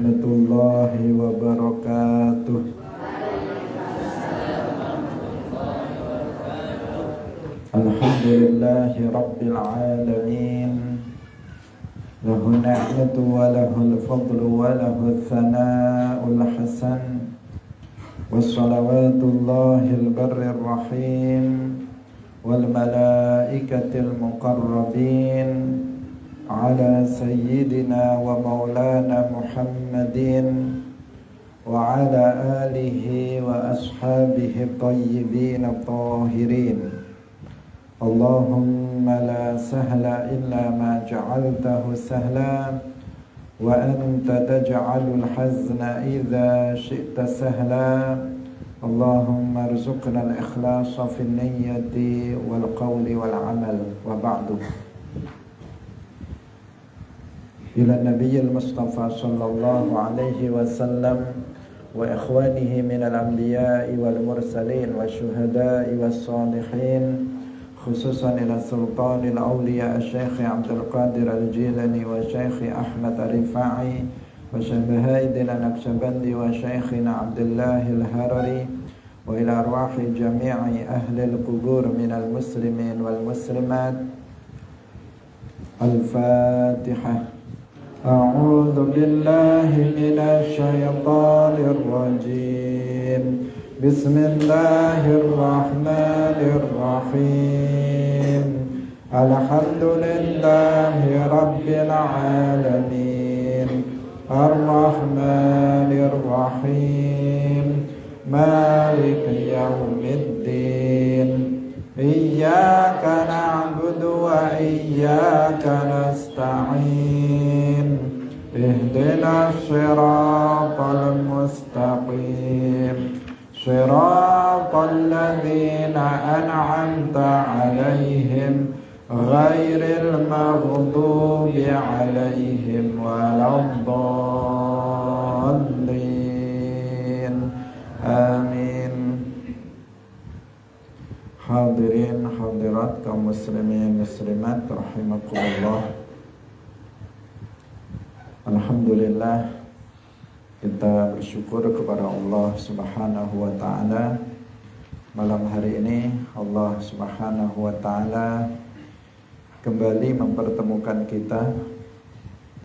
warahmatullahi wabarakatuh. Alhamdulillahi rabbil alamin. Lahu ni'matu wa lahul fadlu wa lahul thana'ul hasan. Wassalawatullahil barrir rahim wal malaikatil muqarrabin ala sayyidina wa maulana Muhammadin wa ala alihi wa ashabihi tayyibin tahirin. Allahumma la sahla illa ma ja'altahu sahla wa anta taj'alul hazna idza syi'ta sahla. Allahumma arzuqna al-ikhlasa fi niyyati wal qawli wal amal. Wa ba'du. Ila Nabiyil Mustafa sallallahu alaihi wasallam wa ikhwanihi minal anbiya'i wal mursalin wa syuhada'i was salihin, khususan ila sultanil awliya Syekh Abdul Qadir Al-Jilani wa Syekh Ahmad Ar-Rifai wa Syekh Naqsyabandi wa Syekhina Abdullah Al-Harari wa ila arwahi jami'i ahli al-qubur minal muslimin wal muslimat. Al-Fatihah. A'udzu billahi minasy syaithanir rajim. Bismillahirrahmanirrahim. Alhamdulillahi rabbil alamin. Ar-Rahmanir-Rahim. Maliki yaumiddin. Iyyaka na'budu wa iyyaka nasta'in. Ihdinas siratal mustaqim. Shiratal ladzina an'amta 'alaihim ghairil maghdubi 'alaihim waladdallin. Amin. Hadirin hadirat kaum muslimin muslimat rahimakumullah. Alhamdulillah, kita bersyukur kepada Allah Subhanahu wa ta'ala. Malam hari ini Allah Subhanahu wa ta'ala kembali mempertemukan kita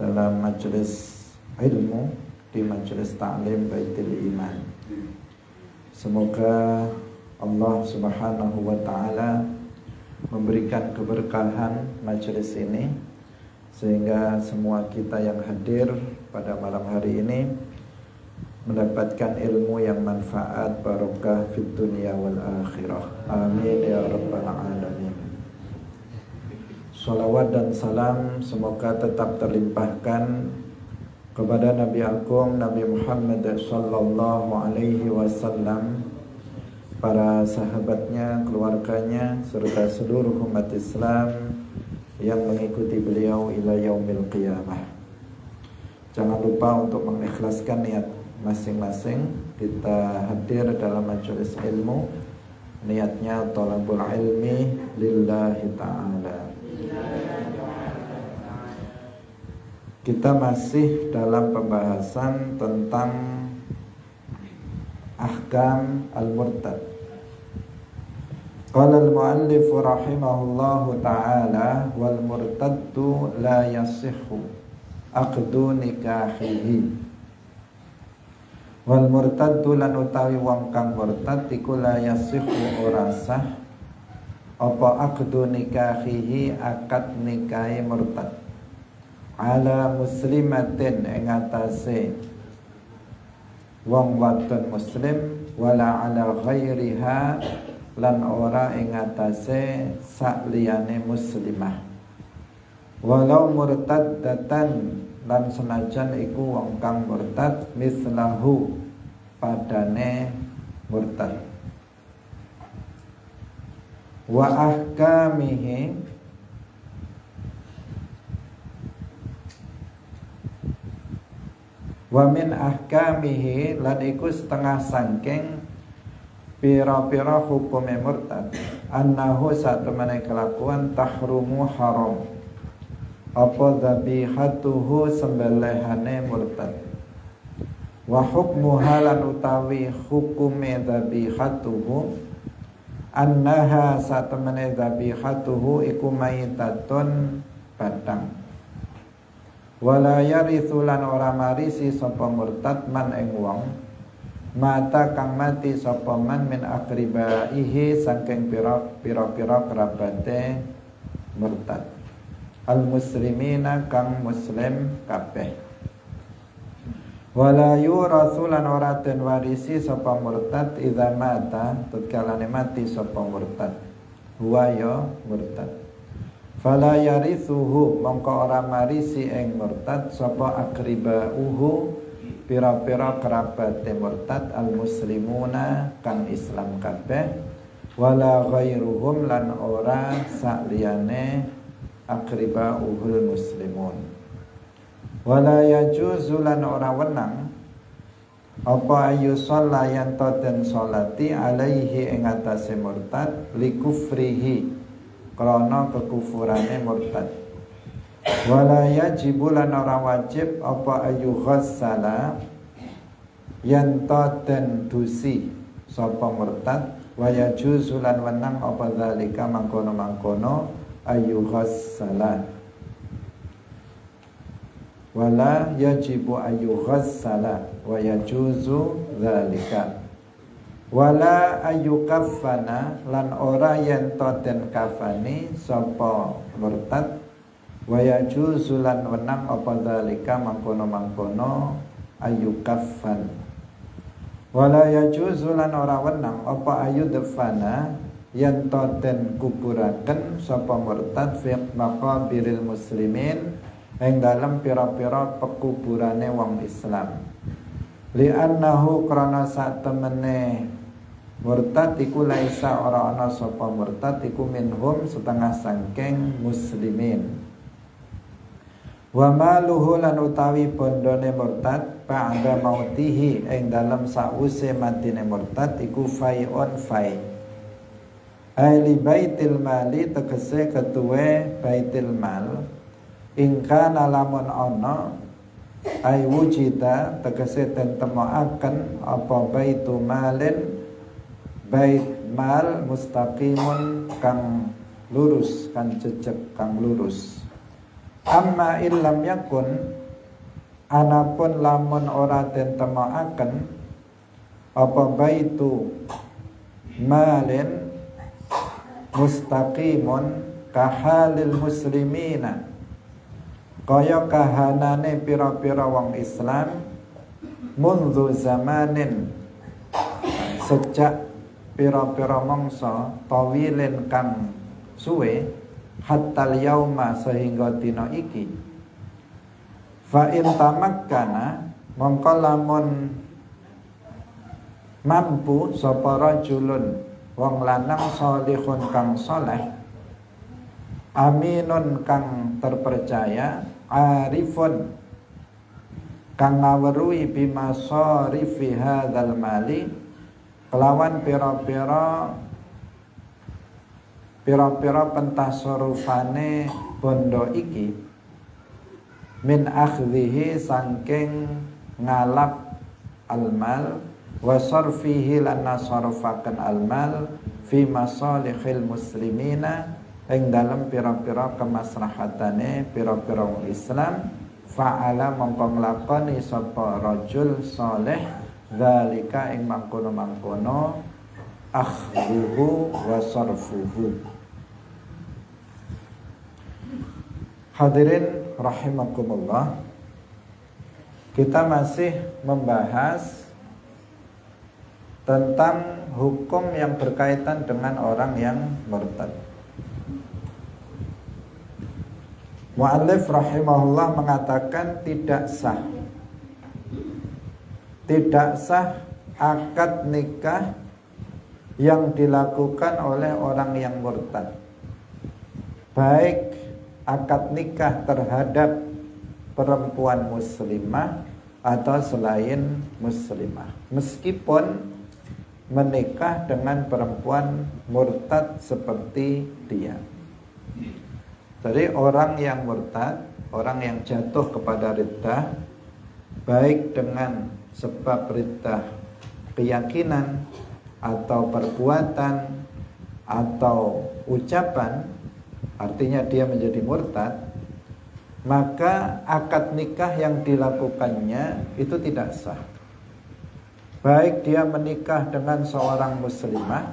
dalam majelis ilmu di majelis ta'lim Baitul Iman. Semoga Allah Subhanahu wa ta'ala memberikan keberkahan majelis ini, sehingga semua kita yang hadir pada malam hari ini mendapatkan ilmu yang manfaat, barokah fid dunya wal akhirah. Amin ya rabbal alamin. Salawat dan salam semoga tetap terlimpahkan kepada Nabi Agung Nabi Muhammad sallallahu alaihi wasallam, para sahabatnya, keluarganya, serta seluruh umat Islam yang mengikuti beliau ila yaumil qiyamah. Jangan lupa untuk mengikhlaskan niat masing-masing. Kita hadir dalam majelis ilmu, niatnya thalabul ilmi lillahi ta'ala. Kita masih dalam pembahasan tentang ahkam al-murtad. Qala al-muallif rahimahullahu ta'ala wal murtaddu la yasihhu aqdu nikahihi. Wal murtaddu lan utawi wong kang murtad iku la yasihhu ora sah apa aqdu nikahihi akad nikahi murtad ala muslimatin ing atase wong wadon muslim wala ala ghairiha lan ora ing atase sakliyane muslimah. Walau murtaddatan lan senajan iku wong kang murtad mislahu padane murtad. Wa ahkamihi wa min ahkamihi lan iku setengah sangking pira-pira hukume murtad annahu satemene kelakuan tahrumu haram apa dzabihatuhu sembelihane murtad Wa hukmuha lan utawi hukume dzabihatuhu annaha satemene dzabihatuhu iku maitatun batang. Wala yarithu lan ora marisi sapa murtad man ing wong mata kang mati sapa man min akribaihi saking pira-pira kerabate murtad al muslimina kang muslim kabeh. Wala yurathu lan ora den warisi sapa murtad idza mata tatkalane mati sapa murtad huwa ya murtad. Fala yarithuhu mongko ora marisi ing murtad sapa akribauhu pira-pira kerabate murtad al muslimuna kang Islam kabeh wala ghairuhum lan ora sakliyane akribauhul muslimun. Wala yajuzu lan ora wenang apa ayu sholayan den sholati alaihi ing atase murtad li kufrihi krana kekufurane murtad. Wala yajibu lan ora wajib apa ayu ghassala yen den dusi sapa murtad wa yajuzu lan wenang apa zalika mangkono-mangkono ayu ghassala. Wala yajibu ayu ghassala wa yajuzu dzalika. Wala ayu kafana lan ora yen to den kafani sapa murtad wa yajuzu lan wenang apa dzalika mangkono-mangkono ayu kafan. Wala yajuzu lan ora wenang apa ayu defana yen to den kuburaken sapa murtad fi maqabiril muslimin ing dalam pira-pira pekuburane wong Islam. Li'annahu krana sak temene murtad iku laisa ora ana sapa murtad iku minhum setengah sangking muslimin. Wa maluhu lan utawi bondone murtad ba'da mautihi ing dalam sause matine murtad iku fai'un fai. Ai baitil mali tegese ketuwe baitil mal. Ingkana lamun ana ay wujida tegese den temokaken apa baitu malin bait mal mustaqimun kang lurus kang jejeg kang lurus. Amma illam yakun anapun lamun ora den temokaken apa baitu malin mustaqimun kahalil muslimina kaya kahanane pira-pira wong Islam mundu zamanin sejak pira-pira mangsa tawilin kang suwe hatta yauma sehingga dina iki. Fa in tamakkana mongko lamun mampu sapa rajulun wong lanang salihun kang saleh aminun kang terpercaya arifun kang ngaweruhi bimasarifi hadzal mali kelawan pira-pira pentasarufane bondo iki min akhdhihi saking ngalap almal wa sarfihi lan nasarfakan almal fi masalihil muslimina ing dalam pira-pira kemaslahatane pira-pira wong Islam fa'ala mongko nglakoni sapa rajul saleh zalika ing mangkono-mangkono akhdhuhu wa sarfuhu. Hadirin rahimakumullah, kita masih membahas tentang hukum yang berkaitan dengan orang yang murtad. Mu'allif rahimahullah mengatakan tidak sah akad nikah yang dilakukan oleh orang yang murtad, baik akad nikah terhadap perempuan muslimah atau selain muslimah, meskipun menikah dengan perempuan murtad seperti dia. Jadi orang yang murtad, orang yang jatuh kepada riddah, baik dengan sebab riddah keyakinan atau perbuatan atau ucapan, artinya dia menjadi murtad, maka akad nikah yang dilakukannya itu tidak sah. Baik dia menikah dengan seorang muslimah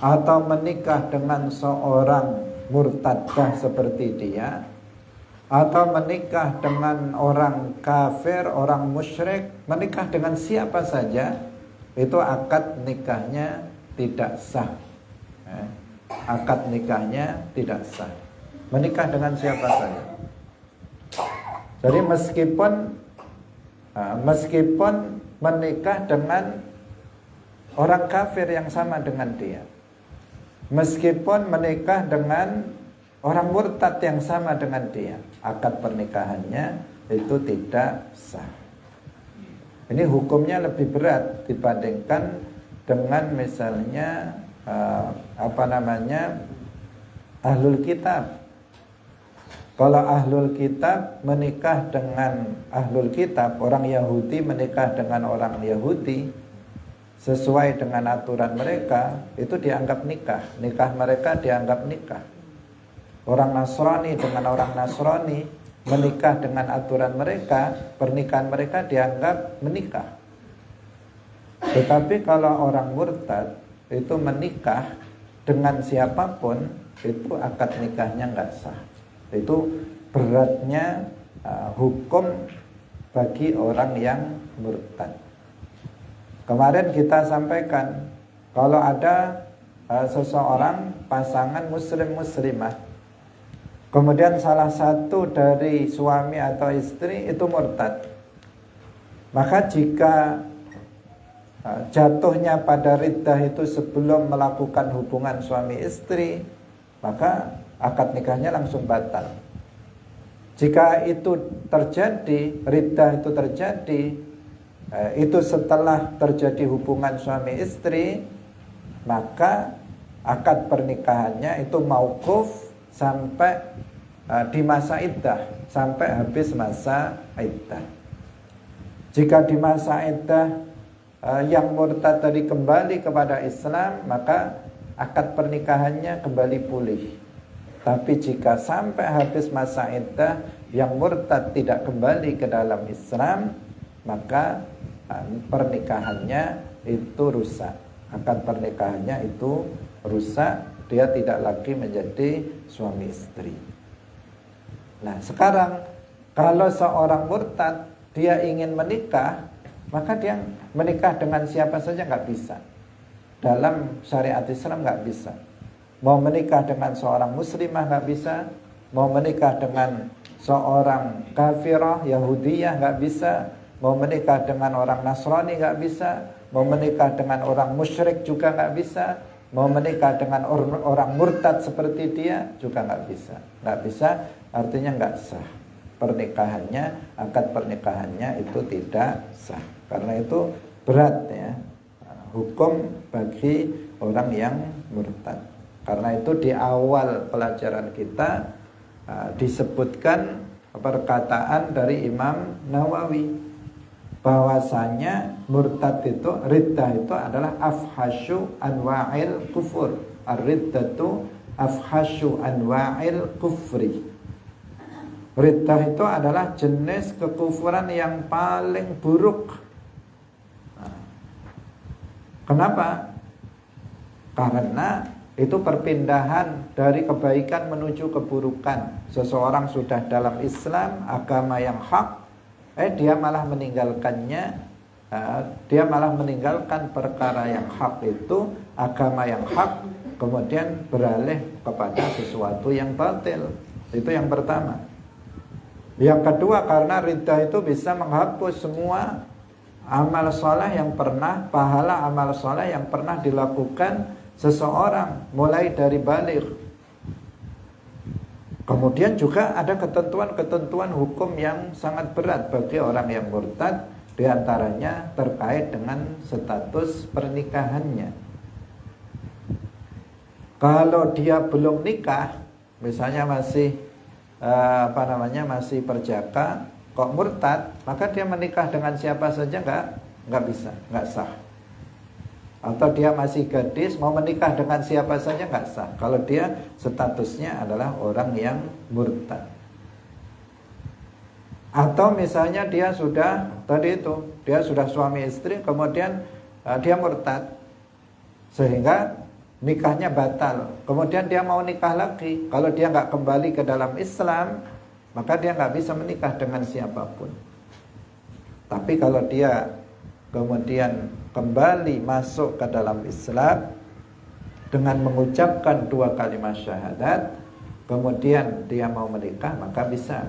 atau menikah dengan seorang murtadah seperti dia, atau menikah dengan orang kafir, orang musyrik, menikah dengan siapa saja, itu akad nikahnya tidak sah. Akad nikahnya tidak sah. Menikah dengan siapa saja. Jadi meskipun menikah dengan orang kafir yang sama dengan dia, meskipun menikah dengan orang murtad yang sama dengan dia, akad pernikahannya itu tidak sah. Ini hukumnya lebih berat dibandingkan dengan misalnya ahlul kitab. Kalau ahlul kitab menikah dengan ahlul kitab, orang Yahudi menikah dengan orang Yahudi sesuai dengan aturan mereka, itu dianggap nikah. Nikah mereka dianggap nikah. Orang Nasrani dengan orang Nasrani menikah dengan aturan mereka, pernikahan mereka dianggap menikah. Tetapi kalau orang murtad itu menikah dengan siapapun, itu akad nikahnya nggak sah. Itu beratnya hukum bagi orang yang murtad. Kemarin kita sampaikan, kalau ada seseorang pasangan muslim-muslimah, kemudian salah satu dari suami atau istri itu murtad, maka jika jatuhnya pada riddah itu sebelum melakukan hubungan suami istri, maka akad nikahnya langsung batal. Jika itu terjadi, riddah itu terjadi, itu setelah terjadi hubungan suami istri, maka akad pernikahannya itu mauquf sampai di masa iddah, sampai habis masa iddah. Jika di masa iddah yang murtad tadi kembali kepada Islam, maka akad pernikahannya kembali pulih. Tapi jika sampai habis masa iddah yang murtad tidak kembali ke dalam Islam, maka pernikahannya itu rusak. Akad pernikahannya itu rusak, dia tidak lagi menjadi suami istri. Nah, sekarang kalau seorang murtad dia ingin menikah, maka dia menikah dengan siapa saja nggak bisa. Dalam syariat Islam nggak bisa. Mau menikah dengan seorang muslimah nggak bisa, mau menikah dengan seorang kafirah Yahudiyah nggak bisa, mau menikah dengan orang Nasrani nggak bisa, mau menikah dengan orang musyrik juga nggak bisa, mau menikah dengan orang murtad seperti dia juga nggak bisa. Nggak bisa artinya nggak sah. Pernikahannya, akad pernikahannya itu tidak sah. Karena itu berat ya hukum bagi orang yang murtad. Karena itu di awal pelajaran kita disebutkan perkataan dari Imam Nawawi, bahwasanya murtad itu, riddah itu adalah afhasyu anwa'il kufur. Ar-riddatu afhasyu anwa'il kufri. Riddah itu adalah jenis kekufuran yang paling buruk. Kenapa? Karena itu perpindahan dari kebaikan menuju keburukan. Seseorang sudah dalam Islam, agama yang hak, dia malah meninggalkannya, dia malah meninggalkan perkara yang hak itu, agama yang hak, kemudian beralih kepada sesuatu yang batil. Itu yang pertama. Yang kedua, karena riddah itu bisa menghapus semua amal soleh yang pernah, pahala amal soleh yang pernah dilakukan seseorang mulai dari baligh. Kemudian juga ada ketentuan-ketentuan hukum yang sangat berat bagi orang yang murtad, diantaranya terkait dengan status pernikahannya. Kalau dia belum nikah, misalnya masih masih perjaka, kok murtad, maka dia menikah dengan siapa saja nggak bisa, nggak sah. Atau dia masih gadis mau menikah dengan siapa saja nggak sah kalau dia statusnya adalah orang yang murtad. Atau misalnya dia sudah suami istri, kemudian dia murtad sehingga nikahnya batal, kemudian dia mau nikah lagi. Kalau dia nggak kembali ke dalam Islam, maka dia nggak bisa menikah dengan siapapun. Tapi kalau dia kemudian kembali masuk ke dalam Islam dengan mengucapkan 2 kalimat syahadat, kemudian dia mau menikah, maka bisa.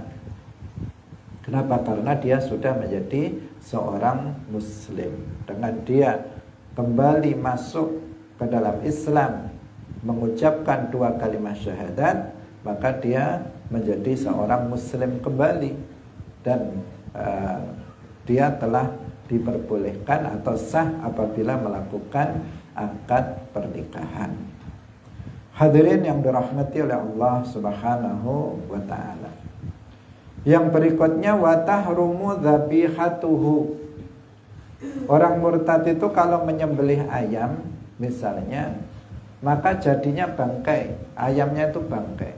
Kenapa? Karena dia sudah menjadi seorang muslim. Dengan dia kembali masuk ke dalam Islam, mengucapkan 2 kalimat syahadat, maka dia menjadi seorang muslim kembali. Dan dia telah diperbolehkan atau sah apabila melakukan akad pernikahan. Hadirin yang dirahmati oleh Allah Subhanahu wa taala. Yang berikutnya wa tahrumu dzabihatuhu. Orang murtad itu kalau menyembelih ayam misalnya, maka jadinya bangkai. Ayamnya itu bangkai.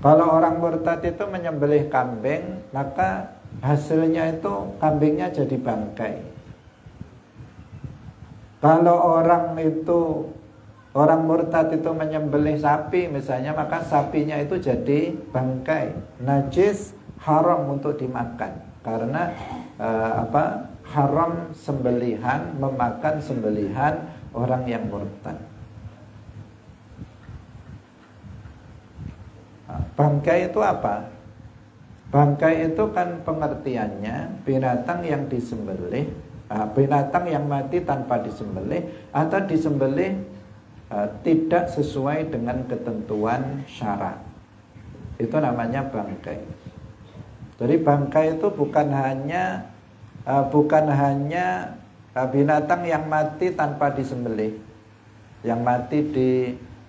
Kalau orang murtad itu menyembelih kambing, maka hasilnya itu kambingnya jadi bangkai. Kalau orang murtad itu menyembelih sapi misalnya, maka sapinya itu jadi bangkai, najis, haram untuk dimakan. Karena haram sembelihan, memakan sembelihan orang yang murtad. Bangkai itu apa? Bangkai itu kan pengertiannya binatang yang disembelih, binatang yang mati tanpa disembelih atau disembelih tidak sesuai dengan ketentuan syarak. Itu namanya bangkai. Jadi bangkai itu bukan hanya binatang yang mati tanpa disembelih, yang mati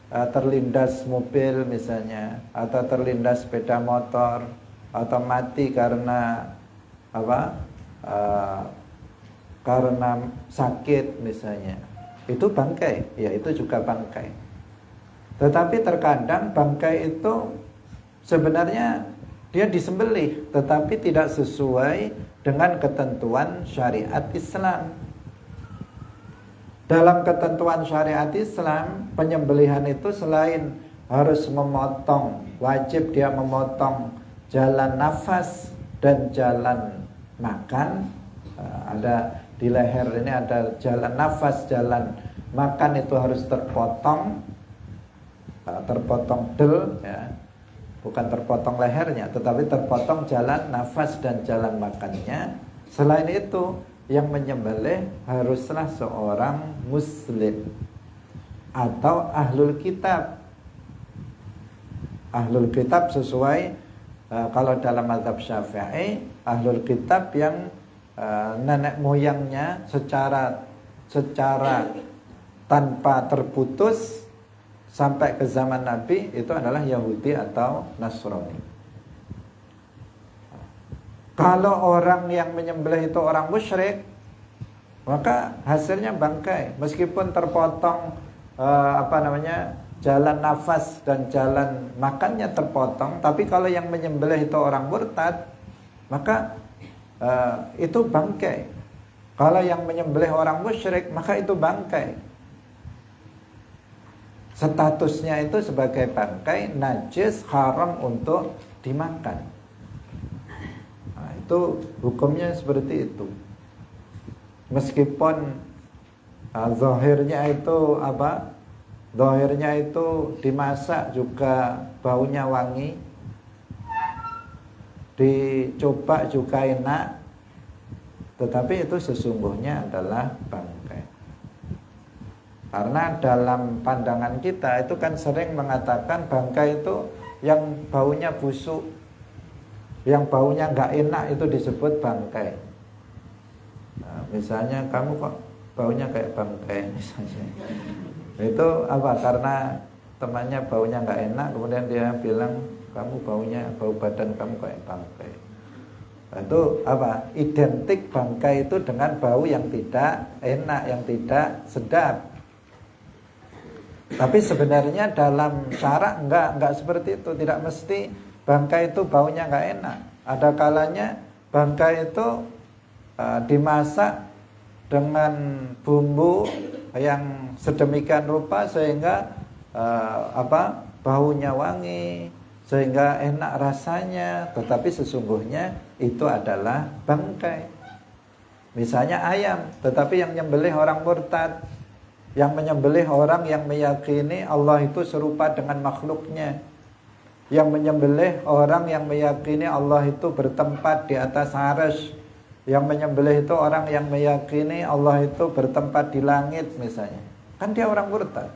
terlindas mobil misalnya, atau terlindas sepeda motor, atau mati karena karena sakit misalnya. Itu bangkai, ya itu juga bangkai. Tetapi terkadang bangkai itu sebenarnya dia disembelih, tetapi tidak sesuai dengan ketentuan syariat Islam. Dalam ketentuan syariat Islam, penyembelihan itu selain harus memotong, wajib dia memotong jalan nafas dan jalan makan. Ada di leher ini ada jalan nafas, jalan makan itu harus terpotong del, ya. Bukan terpotong lehernya, tetapi terpotong jalan nafas dan jalan makannya. Selain itu, yang menyembelih haruslah seorang muslim atau ahlul kitab. Ahlul kitab sesuai kalau dalam mazhab Syafi'i, ahlul kitab yang nenek moyangnya secara tanpa terputus sampai ke zaman Nabi itu adalah Yahudi atau Nasrani. Kalau orang yang menyembelih itu orang musyrik, maka hasilnya bangkai, meskipun terpotong jalan nafas dan jalan makannya terpotong. Tapi kalau yang menyembelih itu orang murtad, maka itu bangkai. Kalau yang menyembelih orang musyrik, maka itu bangkai. Statusnya itu sebagai bangkai, najis, haram untuk dimakan. Nah, itu hukumnya seperti itu. Meskipun zahirnya itu zahirnya itu dimasak juga baunya wangi, dicoba juga enak, tetapi itu sesungguhnya adalah bangkai. Karena dalam pandangan kita itu kan sering mengatakan bangkai itu yang baunya busuk, yang baunya nggak enak itu disebut bangkai. Nah, misalnya kamu kok baunya kayak bangkai misalnya. Itu karena temannya baunya nggak enak, kemudian dia bilang bau badan kamu kayak bangkai. Itu apa? Identik bangkai itu dengan bau yang tidak enak, yang tidak sedap. Tapi sebenarnya dalam syarak enggak seperti itu. Tidak mesti bangkai itu baunya enggak enak. Ada kalanya bangkai itu dimasak dengan bumbu yang sedemikian rupa sehingga baunya wangi, sehingga enak rasanya, tetapi sesungguhnya itu adalah bangkai. Misalnya ayam, tetapi yang menyembelih orang murtad, yang menyembelih orang yang meyakini Allah itu serupa dengan makhluknya, yang menyembelih orang yang meyakini Allah itu bertempat di atas arsy, yang menyembelih itu orang yang meyakini Allah itu bertempat di langit misalnya. Kan dia orang murtad.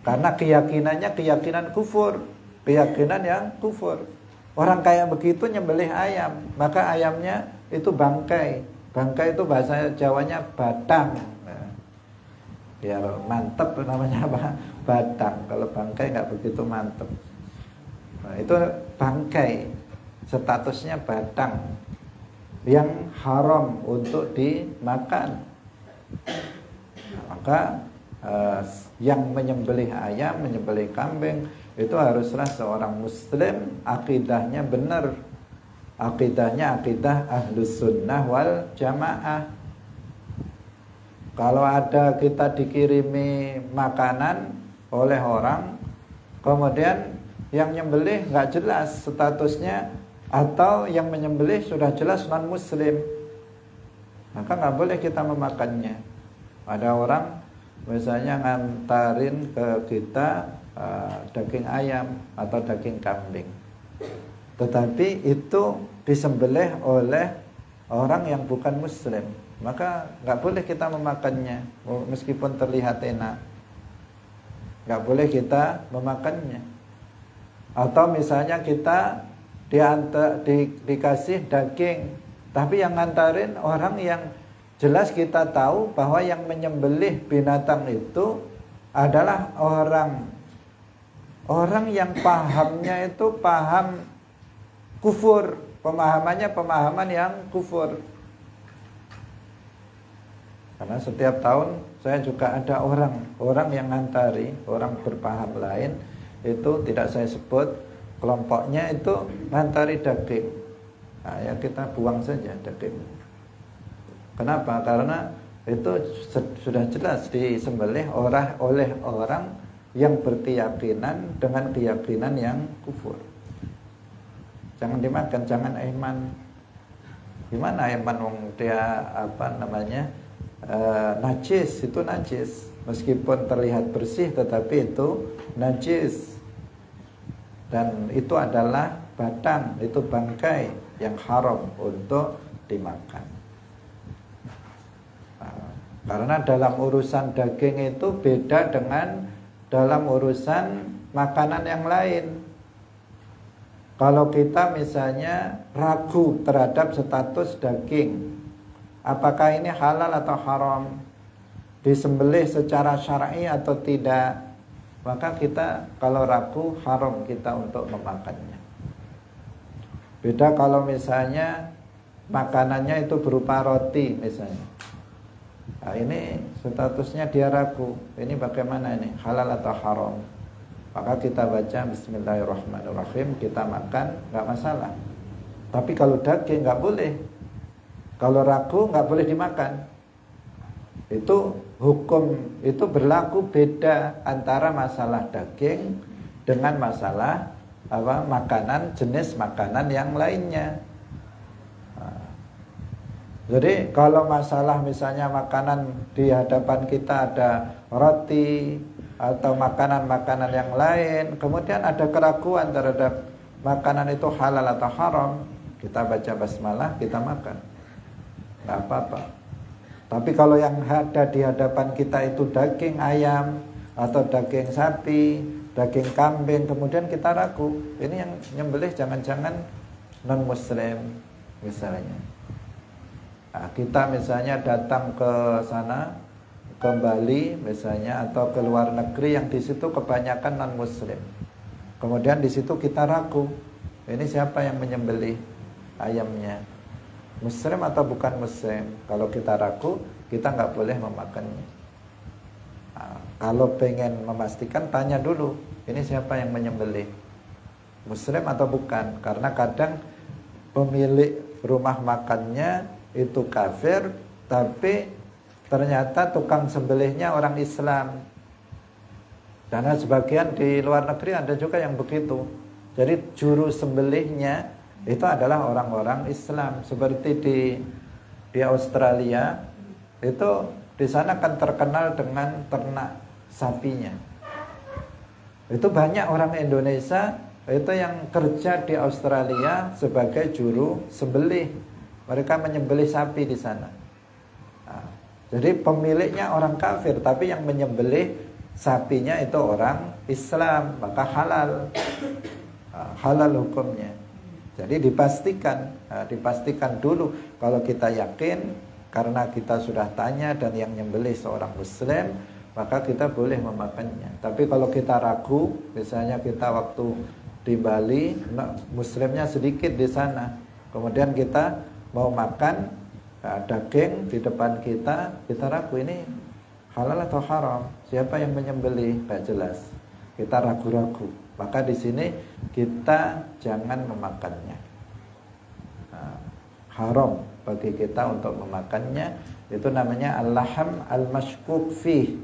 Karena keyakinannya keyakinan kufur, keyakinan yang kufur. Orang kayak begitu nyembelih ayam, maka ayamnya itu bangkai. Bangkai itu bahasa Jawanya batang. Nah, biar mantep namanya apa? Batang. Kalau bangkai nggak begitu mantep. Nah, itu bangkai, statusnya batang, yang haram untuk dimakan. Maka yang menyembelih ayam, menyembelih kambing, itu haruslah seorang muslim akidahnya benar. Akidahnya akidah ahlus sunnah wal jamaah. Kalau ada kita dikirimi makanan oleh orang, kemudian yang nyembelih nggak jelas statusnya, atau yang menyembelih sudah jelas non muslim, maka nggak boleh kita memakannya. Ada orang misalnya ngantarin ke kita daging ayam atau daging kambing, tetapi itu disembelih oleh orang yang bukan muslim, maka nggak boleh kita memakannya meskipun terlihat enak. Nggak boleh kita memakannya. Atau misalnya kita dikasih daging, tapi yang ngantarin orang yang jelas kita tahu bahwa yang menyembelih binatang itu adalah orang yang pahamnya itu paham kufur, pemahamannya pemahaman yang kufur. Karena setiap tahun saya juga ada orang yang ngantari, orang berpaham lain, itu tidak saya sebut kelompoknya, itu ngantari daging. Nah, ya kita buang saja daging. Kenapa? Karena itu sudah jelas disembelih oleh orang yang berkeyakinan dengan keyakinan yang kufur. Jangan dimakan, jangan eman. Gimana eman wong dia najis, itu najis. Meskipun terlihat bersih tetapi itu najis. Dan itu adalah batang, itu bangkai yang haram untuk dimakan. Karena dalam urusan daging itu beda dengan dalam urusan makanan yang lain. Kalau kita misalnya ragu terhadap status daging, apakah ini halal atau haram, disembelih secara syar'i atau tidak, maka kita kalau ragu haram kita untuk memakannya. Beda kalau misalnya makanannya itu berupa roti misalnya. Nah, ini statusnya dia ragu, ini bagaimana ini, halal atau haram. Maka kita baca Bismillahirrahmanirrahim, kita makan, nggak masalah. Tapi kalau daging nggak boleh. Kalau ragu nggak boleh dimakan. Itu hukum, itu berlaku beda antara masalah daging dengan masalah makanan, jenis makanan yang lainnya. Jadi kalau masalah misalnya makanan di hadapan kita ada roti atau makanan-makanan yang lain, kemudian ada keraguan terhadap makanan itu halal atau haram, kita baca basmalah, kita makan, nggak apa-apa. Tapi kalau yang ada di hadapan kita itu daging ayam atau daging sapi, daging kambing, kemudian kita ragu, ini yang nyembelih jangan-jangan non muslim misalnya. Nah, kita misalnya datang ke sana, ke Bali misalnya, atau ke luar negeri yang di situ kebanyakan non muslim. Kemudian di situ kita ragu, ini siapa yang menyembelih? ayamnya Muslim atau bukan Muslim. Kalau kita ragu, kita nggak boleh memakannya. Nah, kalau pengen memastikan, tanya dulu, ini siapa yang menyembelih, Muslim atau bukan. Karena kadang pemilik rumah makannya itu kafir, tapi ternyata tukang sembelihnya orang Islam. Karena sebagian di luar negeri ada juga yang begitu. Jadi juru sembelihnya itu adalah orang-orang Islam. Seperti di Australia, itu di sana kan terkenal dengan ternak sapinya. Itu banyak orang Indonesia itu yang kerja di Australia sebagai juru sembelih. Mereka menyembelih sapi di sana. Nah, jadi pemiliknya orang kafir, tapi yang menyembelih sapinya itu orang Islam, maka halal. Halal hukumnya. Jadi dipastikan dulu. Kalau kita yakin, karena kita sudah tanya dan yang nyembelih seorang Muslim, maka kita boleh memakannya. Tapi kalau kita ragu, misalnya kita waktu di Bali, Muslimnya sedikit di sana, kemudian kita mau makan daging di depan kita ragu, ini halal atau haram, siapa yang menyembelih, nggak jelas, kita ragu-ragu, maka di sini kita jangan memakannya. Haram bagi kita untuk memakannya. Itu namanya al-laham al-mashkuk fih.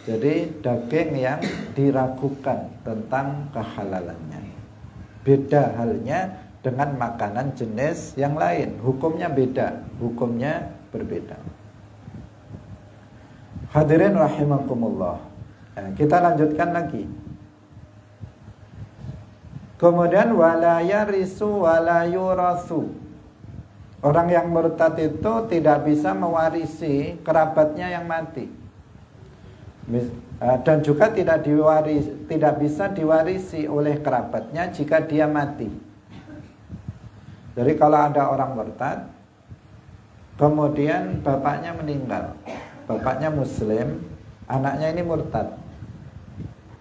Jadi daging yang diragukan tentang kehalalannya. Beda halnya dengan makanan jenis yang lain, hukumnya beda, hukumnya berbeda. Hadirin rahimakumullah. Kita lanjutkan lagi. Kemudian wala yarisu wala yurasu. Orang yang murtad itu tidak bisa mewarisi kerabatnya yang mati. Dan juga tidak bisa diwarisi oleh kerabatnya jika dia mati. Jadi kalau ada orang murtad, kemudian bapaknya meninggal, bapaknya Muslim, anaknya ini murtad,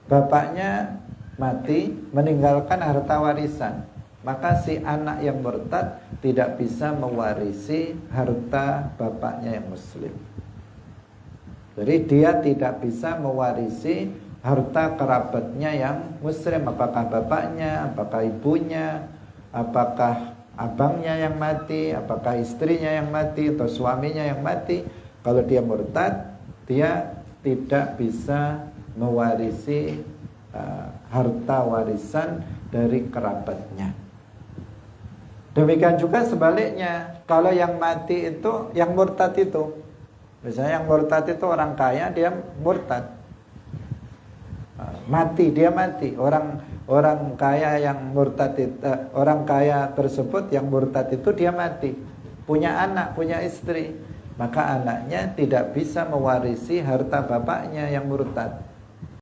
bapaknya mati meninggalkan harta warisan, maka si anak yang murtad tidak bisa mewarisi harta bapaknya yang Muslim. Jadi dia tidak bisa mewarisi harta kerabatnya yang Muslim, apakah bapaknya, apakah ibunya, apakah abangnya yang mati, apakah istrinya yang mati atau suaminya yang mati. Kalau dia murtad, dia tidak bisa mewarisi harta warisan dari kerabatnya. Demikian juga sebaliknya, kalau yang mati itu, yang murtad itu, misalnya yang murtad itu orang kaya, dia murtad, mati, dia mati. Orang kaya yang murtad itu, orang kaya tersebut yang murtad itu dia mati, punya anak, punya istri, maka anaknya tidak bisa mewarisi harta bapaknya yang murtad.